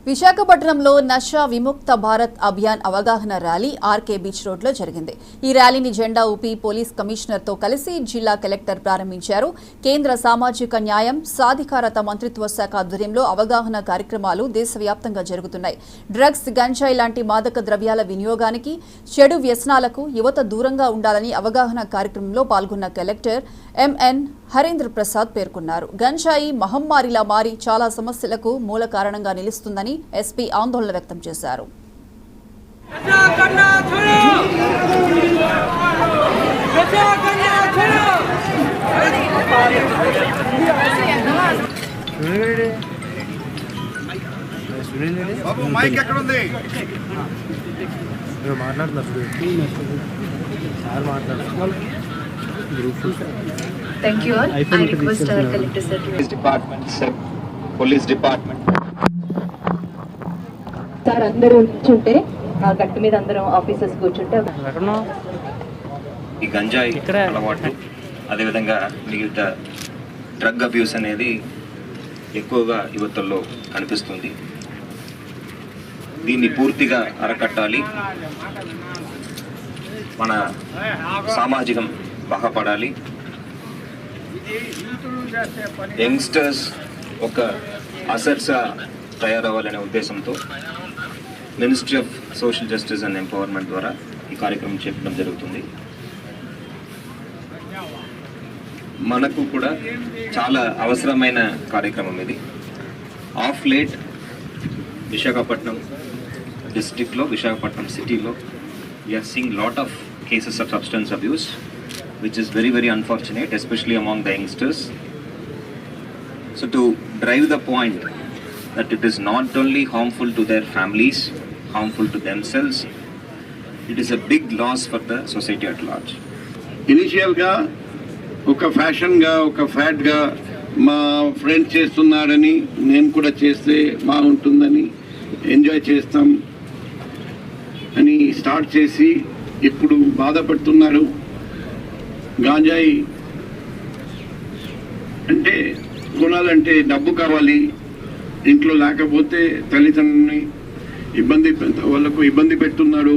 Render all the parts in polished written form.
విశాఖపట్నంలో నషా విముక్త భారత్ అభియాన్ అవగాహన ర్యాలీ ఆర్కే బీచ్ రోడ్లో జరిగింది. ఈ ర్యాలీని జెండా ఊపి పోలీస్ కమిషనర్తో కలిసి జిల్లా కలెక్టర్ ప్రారంభించారు. కేంద్ర సామాజిక న్యాయం సాధికారత మంత్రిత్వ శాఖ ఆధ్వర్యంలో అవగాహన కార్యక్రమాలు దేశవ్యాప్తంగా జరుగుతున్నాయి. డ్రగ్స్, గంజాయి లాంటి మాదక ద్రవ్యాల వినియోగానికి, చెడు వ్యసనాలకు యువత దూరంగా ఉండాలని అవగాహన కార్యక్రమంలో పాల్గొన్న కలెక్టర్ ఎంఎన్ హరేంద్ర ప్రసాద్ పేర్కొన్నారు. గంజాయి మహమ్మారిలా మారి చాలా సమస్యలకు మూల కారణంగా నిలుస్తుందని ఎస్పీ ఆందోళన వ్యక్తం చేశారు. Thank you all. I request our collector sir. Police department. Sir అందరూ కూర్చుంటే గట్టు మీద అందరం ఆఫీసర్స్ కూర్చుంటే ఈ గంజాయి అలవాటు, అదేవిధంగా మిగతా డ్రగ్ అబ్యూస్ అనేది ఎక్కువగా యువతల్లో కనిపిస్తుంది. దీన్ని పూర్తిగా అరకట్టాలి. మన సామాజికం బాగుపడాలి. యంగ్స్టర్స్ ఒక అసెట్స్గా తయారవ్వాలనే ఉద్దేశంతో ministry of social justice and empowerment ద్వారా ఈ కార్యక్రమం చేయడం జరుగుతుంది. మనకు కూడా చాలా అవసరమైన కార్యక్రమం ఇది. ఆఫ్ లేట్ విశాఖపట్నం డిస్ట్రిక్ట్లో, విశాఖపట్నం సిటీలో we're seeing lot of cases of substance abuse, which is very, very unfortunate, especially among the youngsters. So to drive the point that it is not only harmful to their families, harmful to themselves, it is a big loss for the society at large. Initial ga oka fashion ga oka fad ga ma friend chestunnarani nenu kuda cheste ma untundani enjoy chestam ani start chesi ఇప్పుడు బాధపడుతున్నారు. గాంజాయి అంటే కొనాలంటే డబ్బు కావాలి, ఇంట్లో లేకపోతే తల్లిదండ్రులని వాళ్ళకు ఇబ్బంది పెడుతున్నారు.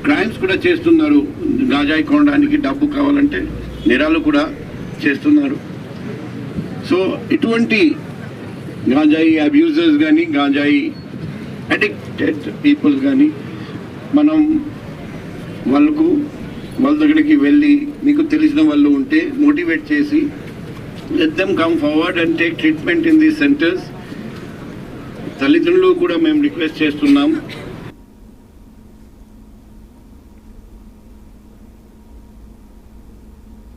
క్రైమ్స్ కూడా చేస్తున్నారు. గాంజాయి కొనడానికి డబ్బు కావాలంటే నేరాలు కూడా చేస్తున్నారు. సో ఇటువంటి గాంజాయి అబ్యూజర్స్ కానీ, గాంజాయి అడిక్టెడ్ పీపుల్ కానీ మనం వాళ్ళ దగ్గరికి వెళ్ళి మీకు తెలిసిన వాళ్ళు ఉంటే మోటివేట్ చేసి let them come forward and take treatment in these centres. తల్లిదండ్రులు కూడా మేము రిక్వెస్ట్ చేస్తున్నాం,